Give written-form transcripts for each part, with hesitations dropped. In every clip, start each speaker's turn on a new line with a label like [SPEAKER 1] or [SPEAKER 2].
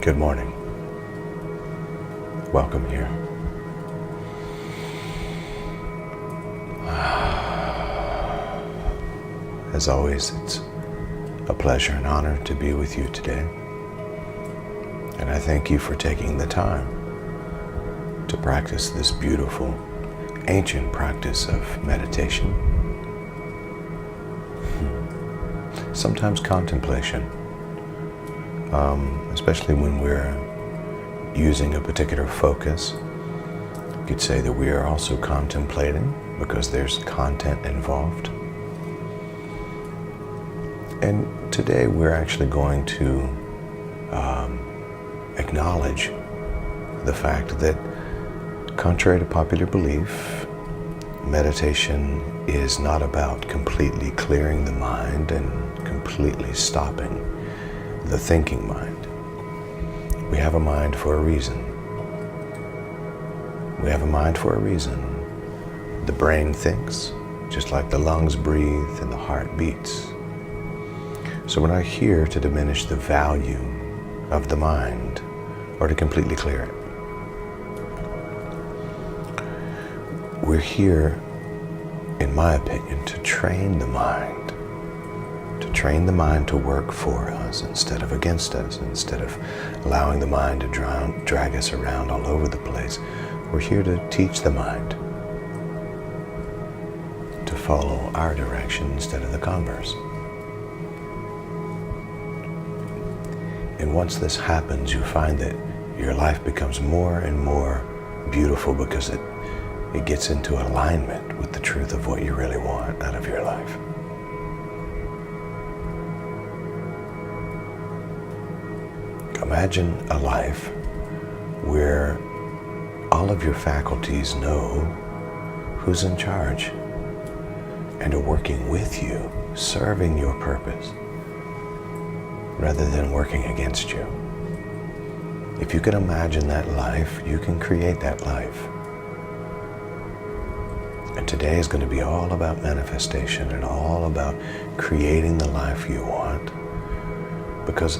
[SPEAKER 1] Good morning. Welcome here. As always, it's a pleasure and honor to be with you today. And I thank you for taking the time to practice this beautiful, ancient practice of meditation. Sometimes contemplation, especially when we're using a particular focus. You could say that we are also contemplating because there's content involved. And today we're actually going to acknowledge the fact that, contrary to popular belief, meditation is not about completely clearing the mind and completely stopping the thinking mind. We have a mind for a reason. We have a mind for a reason. The brain thinks, just like the lungs breathe and the heart beats. So we're not here to diminish the value of the mind or to completely clear it. We're here, in my opinion, to train the mind. To train the mind to work for us instead of against us, instead of allowing the mind to drag us around all over the place. We're here to teach the mind to follow our direction instead of the converse. And once this happens, you find that your life becomes more and more beautiful because it gets into alignment with the truth of what you really want out of your life. Imagine a life where all of your faculties know who's in charge and are working with you, serving your purpose, rather than working against you. If you can imagine that life, you can create that life. And today is going to be all about manifestation and all about creating the life you want. Because,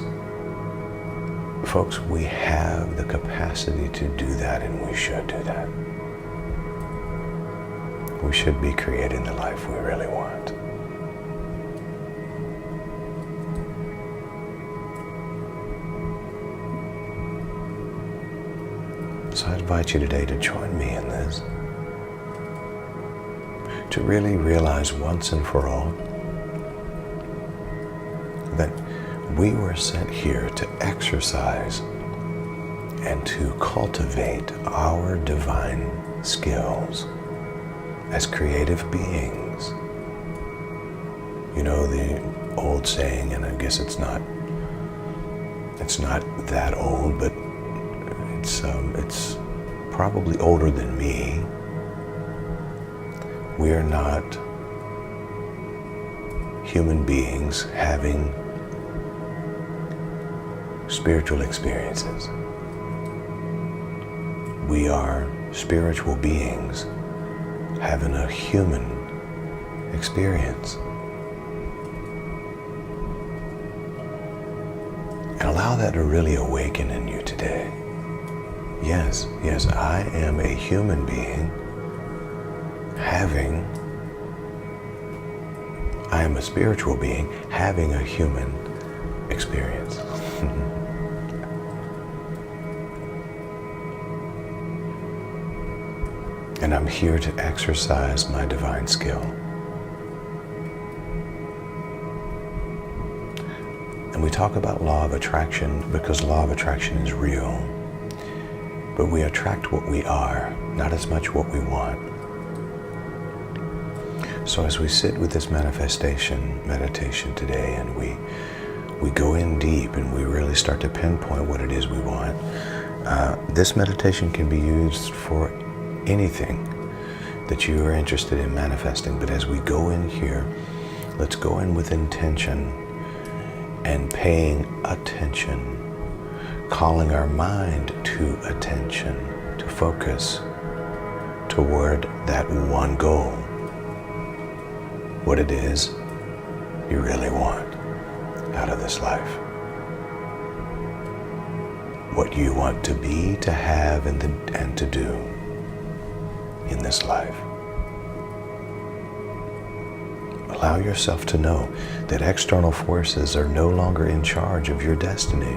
[SPEAKER 1] folks, we have the capacity to do that, and we should do that. We should be creating the life we really want. So I invite you today to join me in this, to really realize once and for all that we were sent here to exercise and to cultivate our divine skills as creative beings. You know the old saying, and I guess it's not that old, but it's probably older than me. We are not human beings having spiritual experiences. We are spiritual beings having a human experience. And allow that to really awaken in you today. Yes, I am a human being I am a spiritual being having a human experience. And I'm here to exercise my divine skill. And we talk about law of attraction because law of attraction is real. But we attract what we are, not as much what we want. So as we sit with this meditation today, and we go in deep and we really start to pinpoint what it is we want, this meditation can be used for anything that you are interested in manifesting. But as we go in here, let's go in with intention and paying attention, calling our mind to attention, to focus toward that one goal, what it is you really want out of this life. what you want to be, to have, and to do in this life. Allow yourself to know that external forces are no longer in charge of your destiny.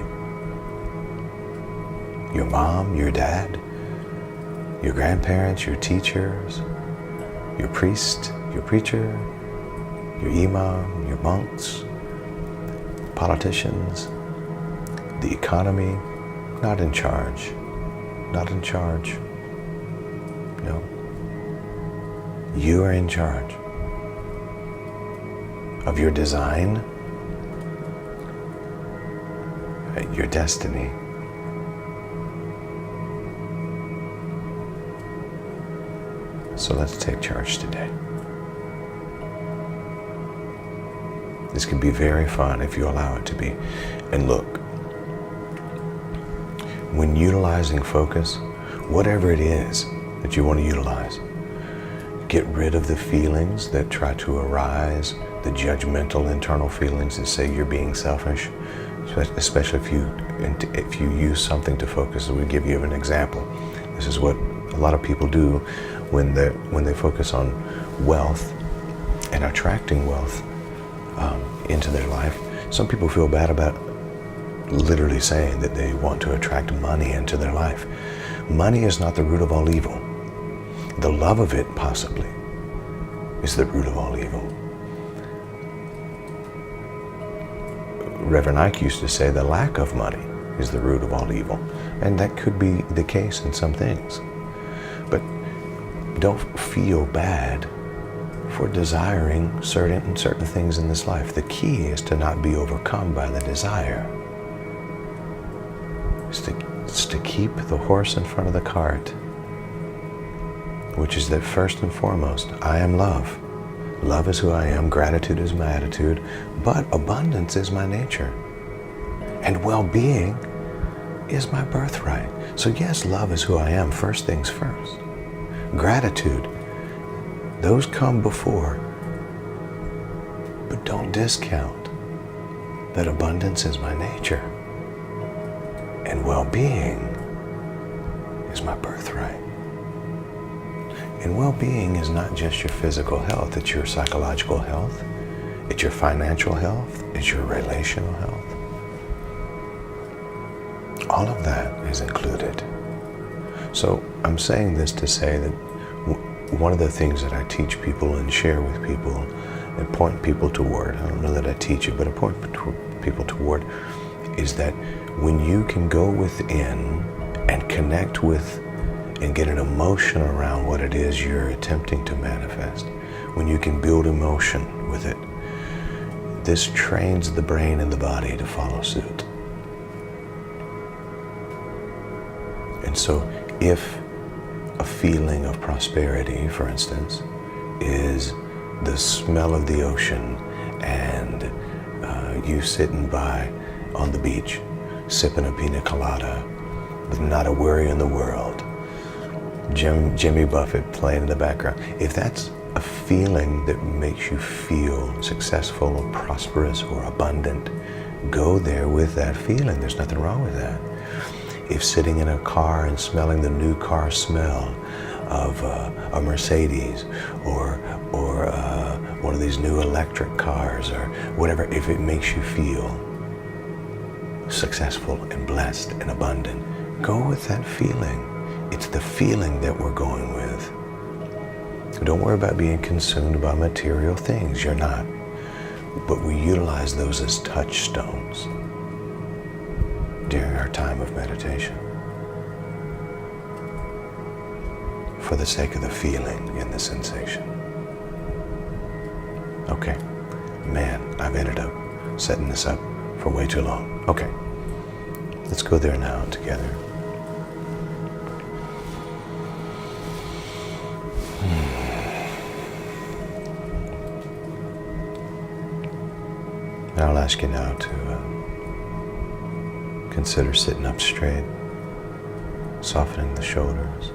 [SPEAKER 1] Your mom, your dad, your grandparents, your teachers, your priest, your preacher, your imam, your monks, politicians, the economy, not in charge. Not in charge. No. You are in charge of your design, your destiny. So let's take charge today. This can be very fun if you allow it to be. And look, when utilizing focus, whatever it is that you want to utilize, get rid of the feelings that try to arise, the judgmental internal feelings that say you're being selfish, especially if you use something to focus. So we give you an example. This is what a lot of people do when they focus on wealth and attracting wealth into their life. Some people feel bad about literally saying that they want to attract money into their life. Money is not the root of all evil. The love of it possibly is the root of all evil. Reverend Ike used to say the lack of money is the root of all evil. And that could be the case in some things. But don't feel bad for desiring certain things in this life. The key is to not be overcome by the desire. It's to keep the horse in front of the cart, which is that first and foremost, I am love. Love is who I am, gratitude is my attitude, but abundance is my nature. And well-being is my birthright. So yes, love is who I am, first things first. Gratitude, those come before, but don't discount that abundance is my nature. And well-being is my birthright. And well-being is not just your physical health, it's your psychological health, it's your financial health, it's your relational health. All of that is included. So I'm saying this to say that one of the things that I teach people and share with people and point people toward, I don't know that I teach it, but I point people toward, is that when you can go within and connect with and get an emotion around what it is you're attempting to manifest, when you can build emotion with it, this trains the brain and the body to follow suit. And so if a feeling of prosperity, for instance, is the smell of the ocean and you sitting by on the beach, sipping a pina colada with not a worry in the world, Jimmy Buffett playing in the background. If that's a feeling that makes you feel successful or prosperous or abundant, go there with that feeling. There's nothing wrong with that. If sitting in a car and smelling the new car smell of a Mercedes or one of these new electric cars or whatever, if it makes you feel successful and blessed and abundant, go with that feeling. It's the feeling that we're going with. Don't worry about being consumed by material things. You're not. But we utilize those as touchstones during our time of meditation for the sake of the feeling and the sensation. Okay, man, I've ended up setting this up for way too long. Okay, let's go there now together. And I'll ask you now to consider sitting up straight, softening the shoulders.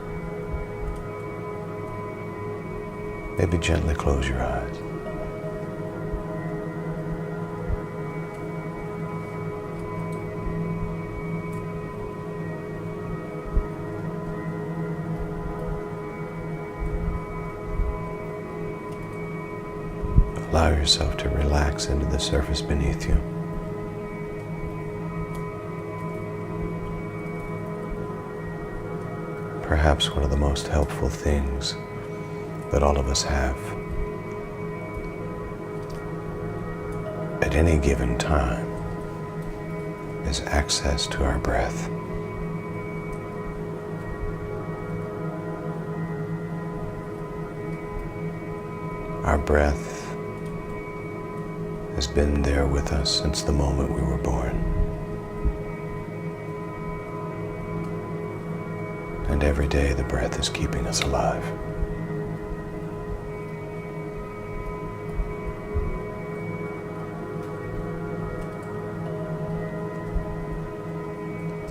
[SPEAKER 1] Maybe gently close your eyes. Allow yourself to relax into the surface beneath you. Perhaps one of the most helpful things that all of us have at any given time is access to our breath. Our breath has been there with us since the moment we were born. And every day the breath is keeping us alive.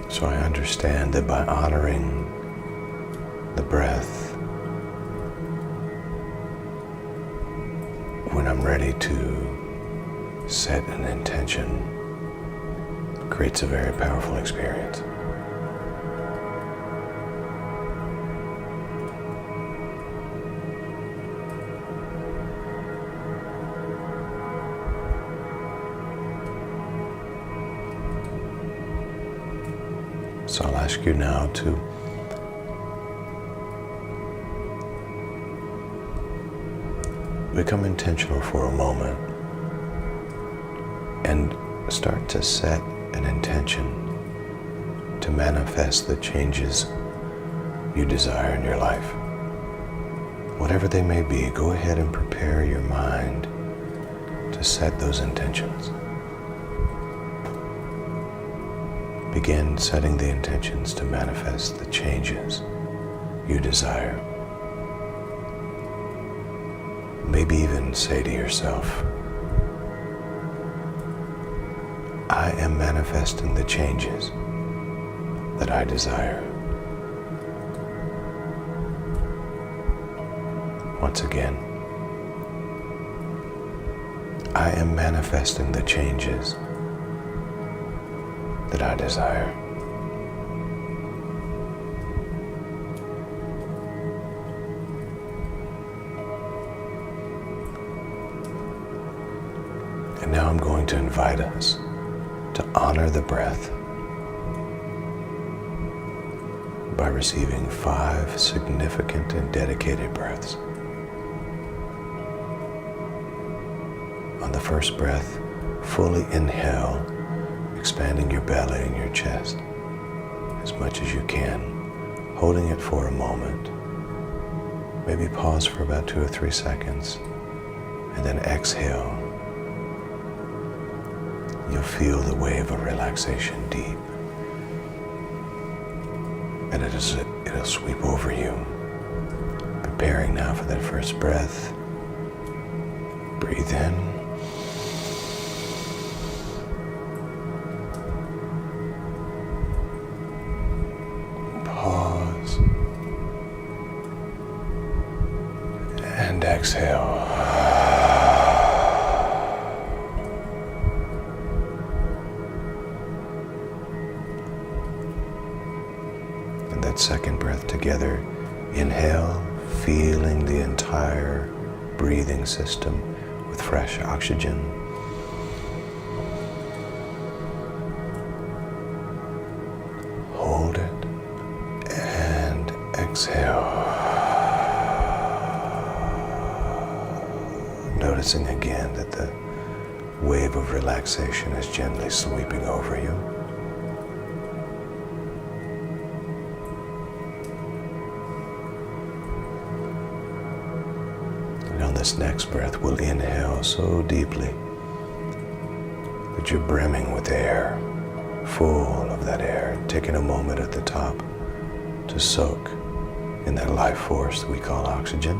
[SPEAKER 1] So I understand that by honoring the breath, when I'm ready to set an intention, creates a very powerful experience. So I'll ask you now to become intentional for a moment and start to set an intention to manifest the changes you desire in your life. Whatever they may be, go ahead and prepare your mind to set those intentions. Begin setting the intentions to manifest the changes you desire. Maybe even say to yourself, I am manifesting the changes that I desire. Once again, I am manifesting the changes that I desire. And now I'm going to invite us to honor the breath by receiving 5 significant and dedicated breaths. On the first breath, fully inhale, expanding your belly and your chest as much as you can, holding it for a moment. Maybe pause for about 2 or 3 seconds, and then exhale. You'll feel the wave of relaxation deep, and it'll sweep over you. Preparing now for that first breath. Breathe in. Pause. And exhale. And that second breath together. Inhale, feeling the entire breathing system with fresh oxygen. Hold it and exhale. Noticing again that the wave of relaxation is gently sweeping over you. And on this next breath, we'll inhale so deeply that you're brimming with air, full of that air, taking a moment at the top to soak in that life force that we call oxygen.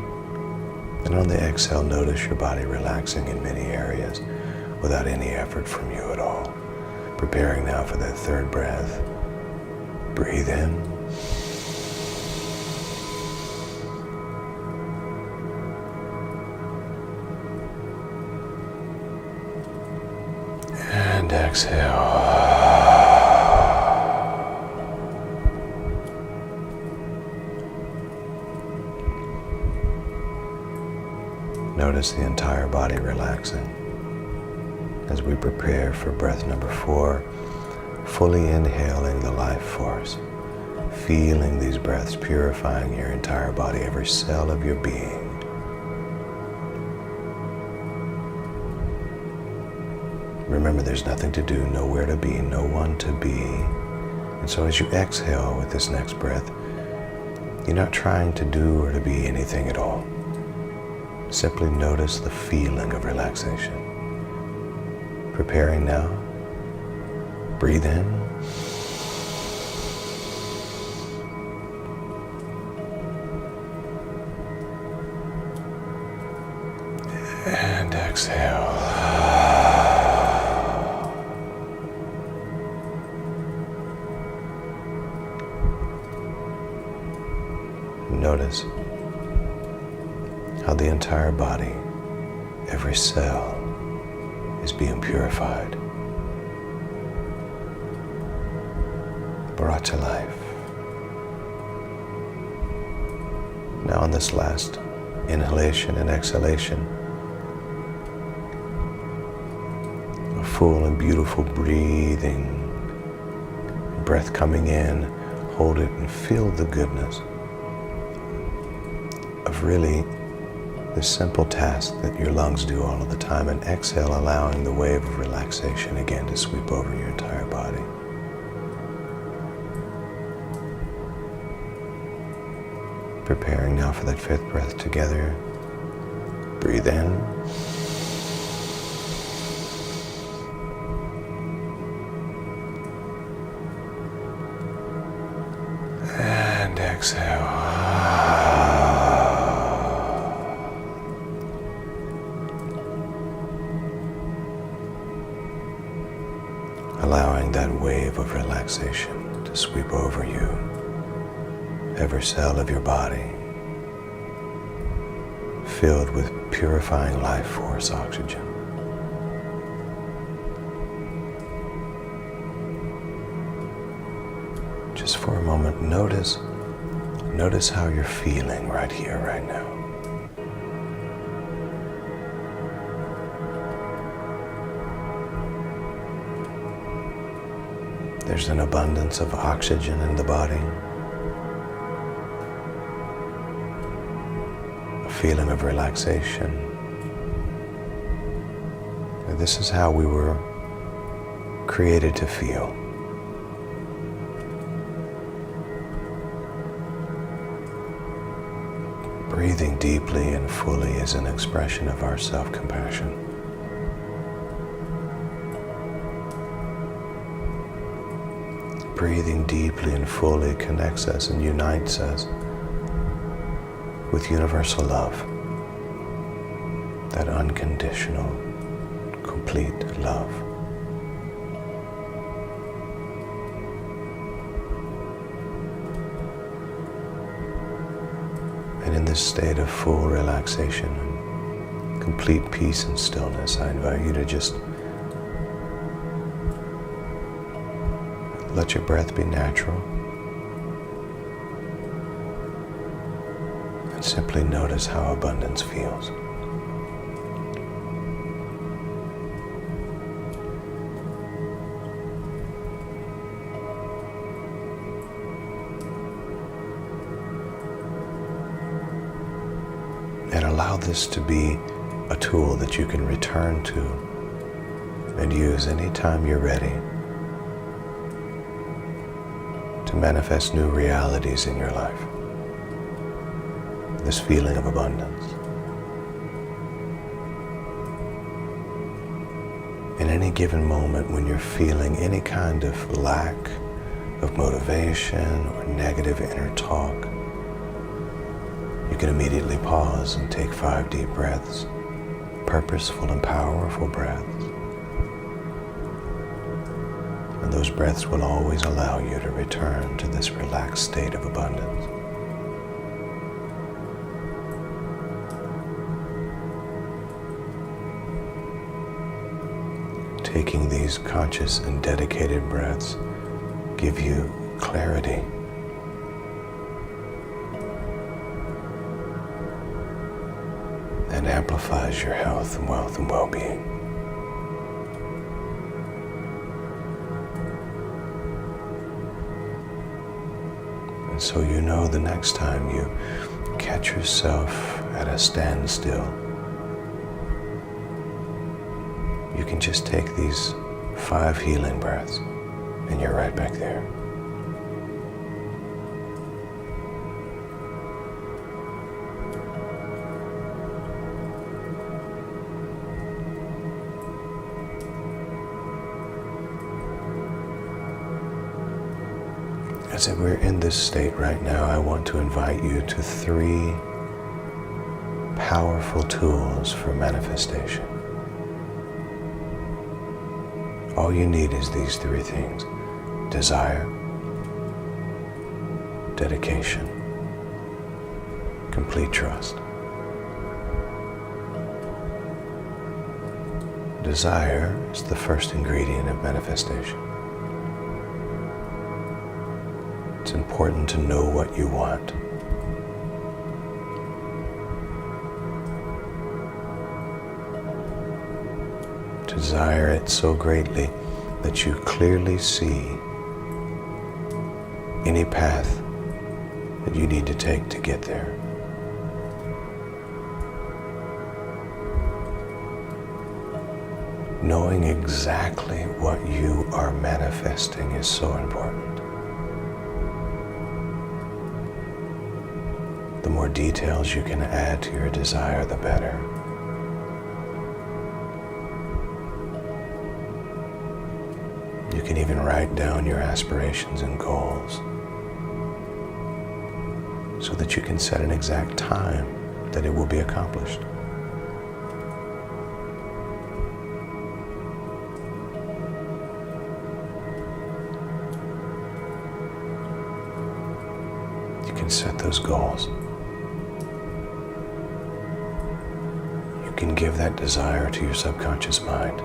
[SPEAKER 1] And on the exhale, notice your body relaxing in many areas without any effort from you at all. Preparing now for that third breath. Breathe in. And exhale. Notice the entire body relaxing as we prepare for breath number 4, fully inhaling the life force, feeling these breaths purifying your entire body, every cell of your being. Remember, there's nothing to do, nowhere to be, no one to be. And so as you exhale with this next breath, you're not trying to do or to be anything at all. Simply notice the feeling of relaxation. Preparing now. Breathe in. And exhale. Notice how the entire body, every cell, is being purified, brought to life. Now on this last inhalation and exhalation, a full and beautiful breathing, breath coming in, hold it and feel the goodness of really this simple task that your lungs do all of the time, and exhale, allowing the wave of relaxation again to sweep over your entire body. Preparing now for that 5th breath together. Breathe in. And exhale. Allowing that wave of relaxation to sweep over you, every cell of your body, filled with purifying life force oxygen. Just for a moment, notice how you're feeling right here, right now. There's an abundance of oxygen in the body, a feeling of relaxation. And this is how we were created to feel. Breathing deeply and fully is an expression of our self-compassion. Breathing deeply and fully connects us and unites us with universal love, that unconditional, complete love. And in this state of full relaxation and complete peace and stillness, I invite you to just let your breath be natural and simply notice how abundance feels. And allow this to be a tool that you can return to and use anytime you're ready to manifest new realities in your life. This feeling of abundance. In any given moment when you're feeling any kind of lack of motivation or negative inner talk, you can immediately pause and take 5 deep breaths, purposeful and powerful breaths. And those breaths will always allow you to return to this relaxed state of abundance. Taking these conscious and dedicated breaths give you clarity, and amplifies your health and wealth and well-being. And so you know the next time you catch yourself at a standstill, you can just take these 5 healing breaths and you're right back there. As we're in this state right now, I want to invite you to 3 powerful tools for manifestation. All you need is these 3 things: desire, dedication, complete trust. Desire is the first ingredient of manifestation. It's important to know what you want. Desire it so greatly that you clearly see any path that you need to take to get there. Knowing exactly what you are manifesting is so important. The more details you can add to your desire, the better. You can even write down your aspirations and goals so that you can set an exact time that it will be accomplished. You can set those goals. You can give that desire to your subconscious mind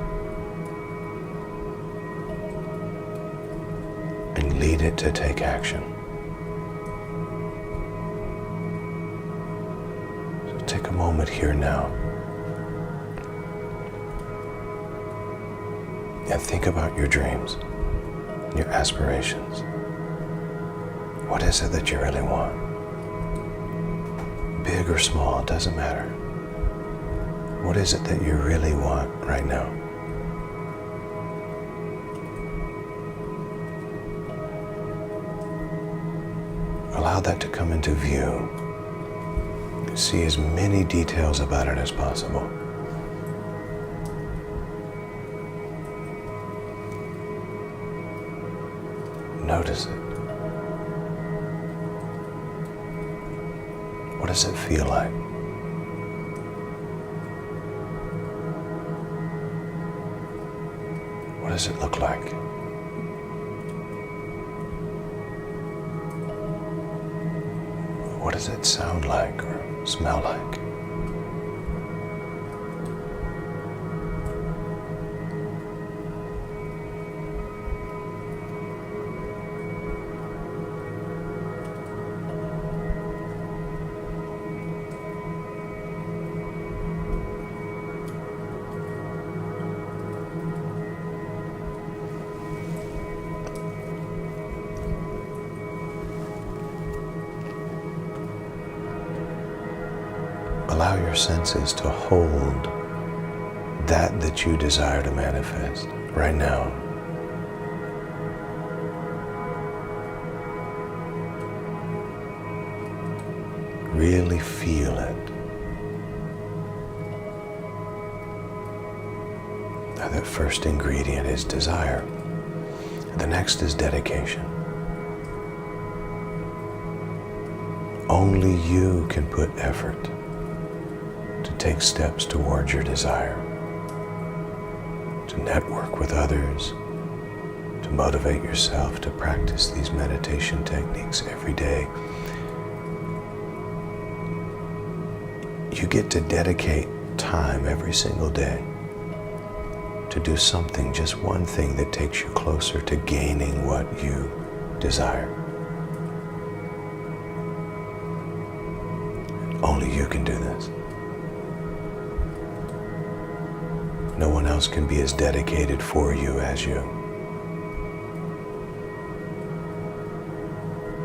[SPEAKER 1] and lead it to take action. So take a moment here now and think about your dreams, your aspirations. What is it that you really want? Big or small, it doesn't matter. What is it that you really want right now? Allow that to come into view. See as many details about it as possible. Notice it. What does it feel like? What does it look like? What does it sound like or smell like? Allow your senses to hold that you desire to manifest right now. Really feel it. Now, that first ingredient is desire. The next is dedication. Only you can put effort to take steps towards your desire, to network with others, to motivate yourself to practice these meditation techniques every day. You get to dedicate time every single day to do something, just one thing that takes you closer to gaining what you desire. Only you can do this. else can be as dedicated for you as you.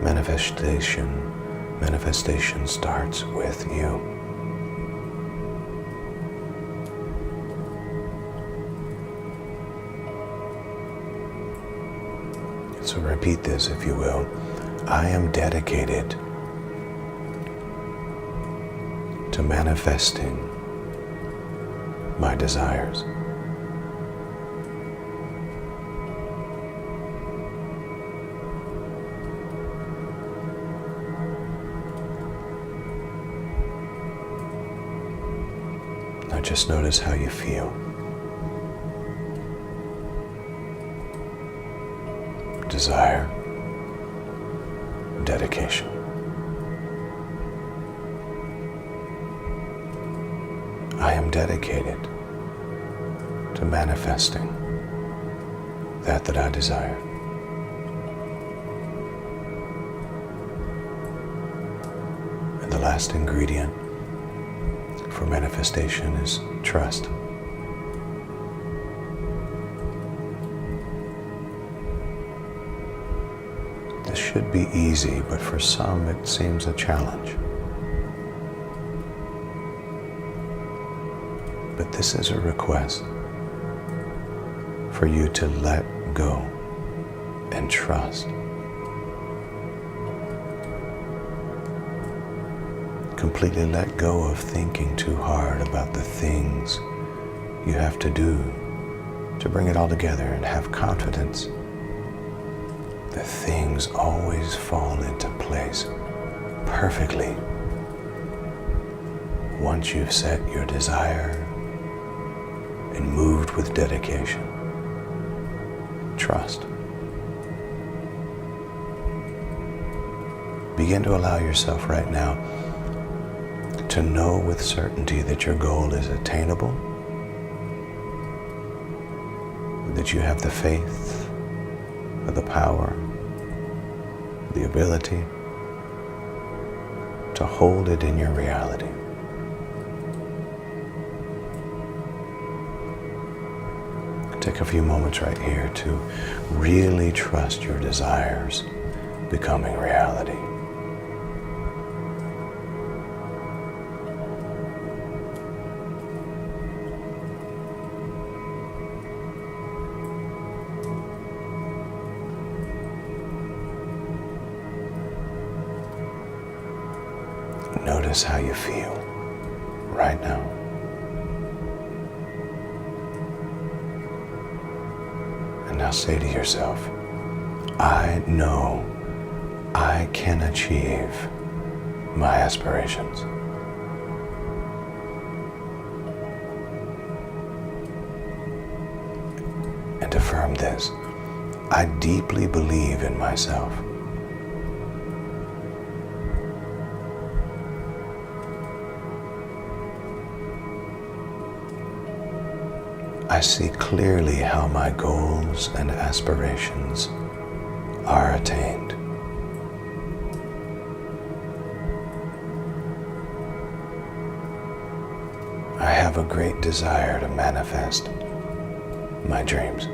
[SPEAKER 1] Manifestation starts with you. So repeat this, if you will. I am dedicated to manifesting my desires. Now just notice how you feel. Desire, dedication. I am dedicated to manifesting that I desire. And the last ingredient for manifestation is trust. This should be easy, but for some it seems a challenge. But this is a request for you to let go and trust. Completely let go of thinking too hard about the things you have to do to bring it all together, and have confidence that things always fall into place perfectly once you've set your desire and moved with dedication. Trust. Begin to allow yourself right now to know with certainty that your goal is attainable, that you have the faith, the power, the ability to hold it in your reality. Take a few moments right here to really trust your desires becoming reality. Notice how you feel right now. And now say to yourself, I know I can achieve my aspirations. And affirm this, I deeply believe in myself. I see clearly how my goals and aspirations are attained. I have a great desire to manifest my dreams.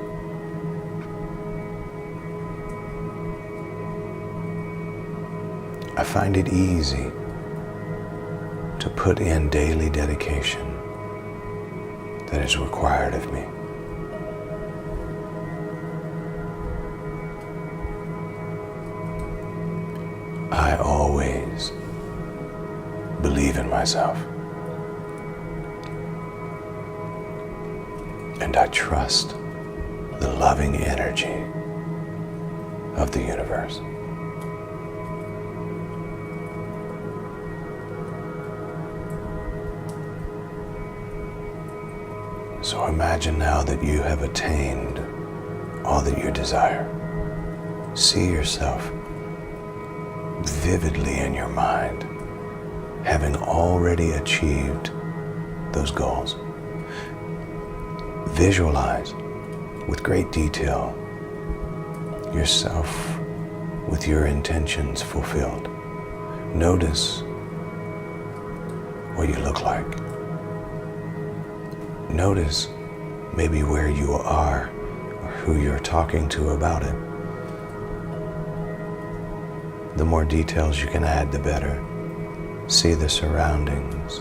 [SPEAKER 1] I find it easy to put in daily dedication that is required of me. I always believe in myself, and I trust the loving energy of the universe. So imagine now that you have attained all that you desire. See yourself vividly in your mind, having already achieved those goals. Visualize with great detail yourself with your intentions fulfilled. Notice what you look like. Notice maybe where you are or who you're talking to about it. The more details you can add, the better. See the surroundings,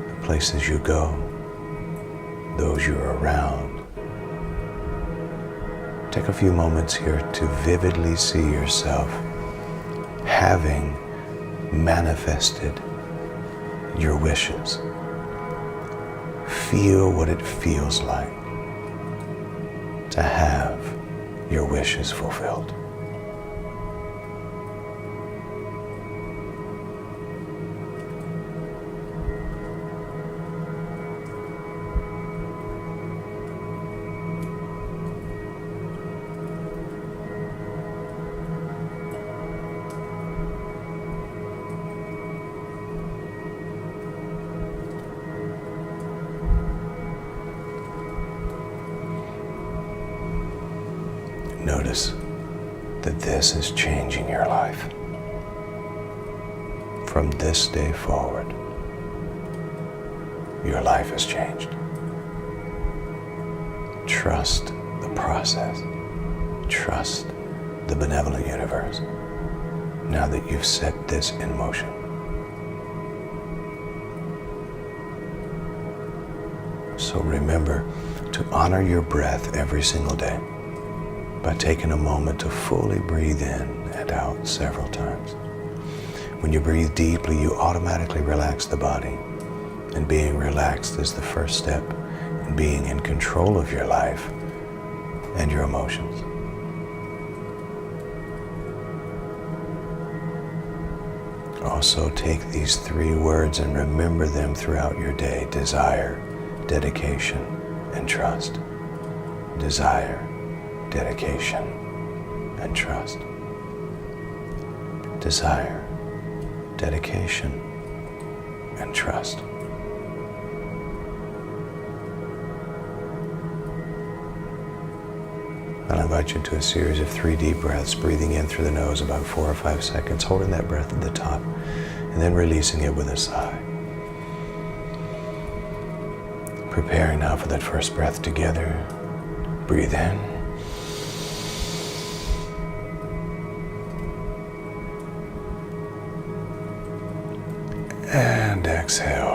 [SPEAKER 1] the places you go, those you're around. Take a few moments here to vividly see yourself having manifested your wishes. Feel what it feels like to have your wishes fulfilled. Notice that this is changing your life. From this day forward, your life has changed. Trust the process. Trust the benevolent universe now that you've set this in motion. So remember to honor your breath every single day by taking a moment to fully breathe in and out several times. When you breathe deeply, you automatically relax the body, and being relaxed is the first step in being in control of your life and your emotions. Also, take these 3 words and remember them throughout your day: desire, dedication, and trust. Desire, dedication, and trust. Desire, dedication, and trust. I'll invite you to a series of 3 deep breaths, breathing in through the nose about 4 or 5 seconds, holding that breath at the top, and then releasing it with a sigh. Preparing now for that first breath together. Breathe in. And exhale.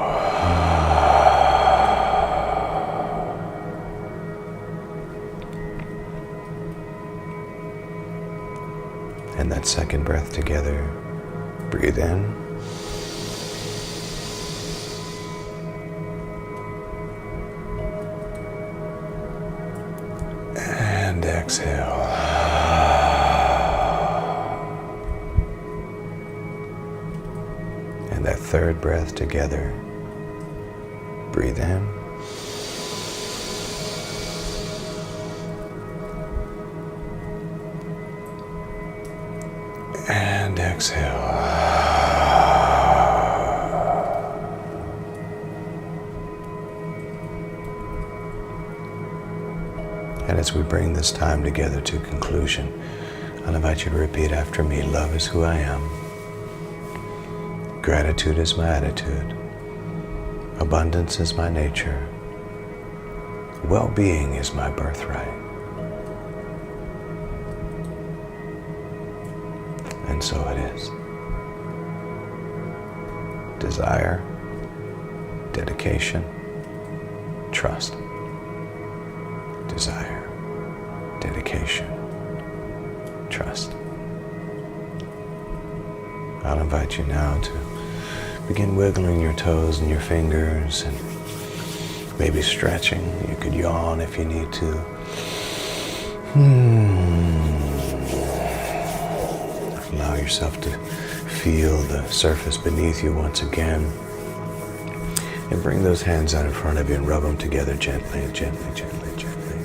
[SPEAKER 1] And that second breath together. Breathe in. And exhale. And that third breath together. Breathe in. And exhale. And as we bring this time together to conclusion, I'll invite you to repeat after me. Love is who I am. Gratitude is my attitude. Abundance is my nature. Well-being is my birthright. And so it is. Desire, dedication, trust. Desire, dedication, trust. I'll invite you now to begin wiggling your toes and your fingers and maybe stretching. You could yawn if you need to. Allow yourself to feel the surface beneath you once again. And bring those hands out in front of you and rub them together gently, gently, gently, gently.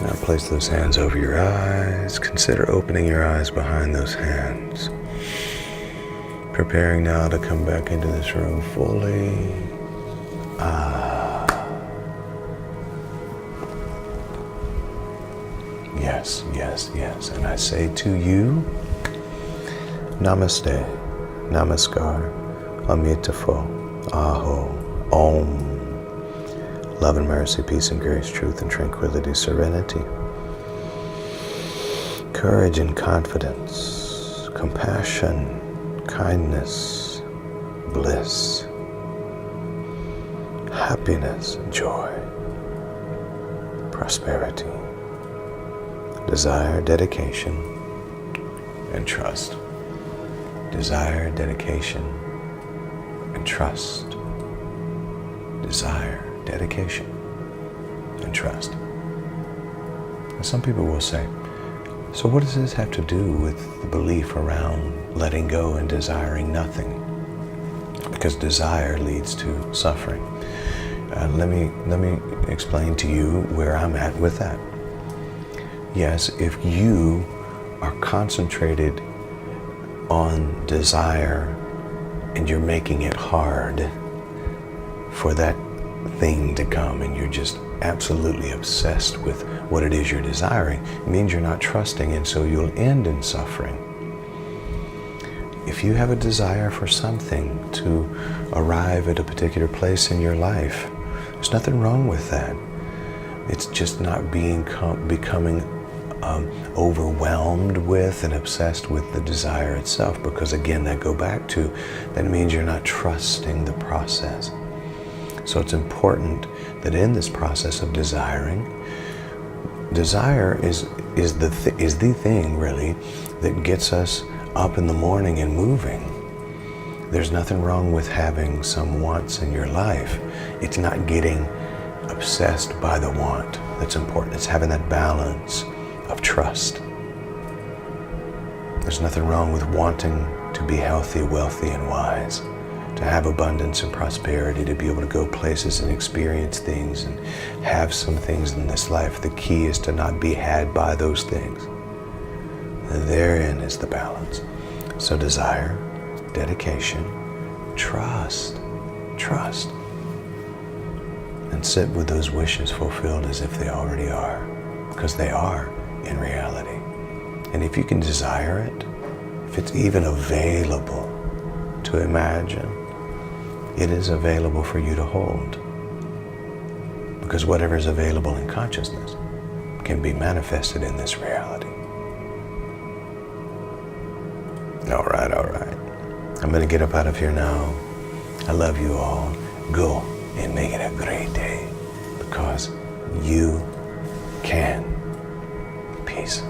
[SPEAKER 1] Now place those hands over your eyes. Consider opening your eyes behind those hands. Preparing now to come back into this room fully. Yes, yes, yes. And I say to you, Namaste, Namaskar, Amitabha, Aho, Om. Love and mercy, peace and grace, truth and tranquility, serenity, courage and confidence, compassion, kindness, bliss, happiness, joy, prosperity, desire, dedication, and trust. Desire, dedication, and trust. Desire, dedication, and trust. And some people will say, so what does this have to do with the belief around letting go and desiring nothing? Because desire leads to suffering. Let me explain to you where I'm at with that. Yes, if you are concentrated on desire and you're making it hard for that thing to come and you're just absolutely obsessed with what it is you're desiring, it means you're not trusting, and so you'll end in suffering. If you have a desire for something to arrive at a particular place in your life, there's nothing wrong with that. It's just not becoming overwhelmed with and obsessed with the desire itself, because again, that means you're not trusting the process. So it's important that in this process of desiring, desire is the thing really that gets us up in the morning and moving. There's nothing wrong with having some wants in your life. It's not getting obsessed by the want that's important. It's having that balance of trust. There's nothing wrong with wanting to be healthy, wealthy, and wise, to have abundance and prosperity, to be able to go places and experience things and have some things in this life. The key is to not be had by those things. And therein is the balance. So desire, dedication, trust, and sit with those wishes fulfilled as if they already are, because they are in reality. And if you can desire it, if it's even available to imagine, it is available for you to hold. Because whatever is available in consciousness can be manifested in this reality. All right. I'm going to get up out of here now. I love you all. Go and make it a great day, because you can. Peace.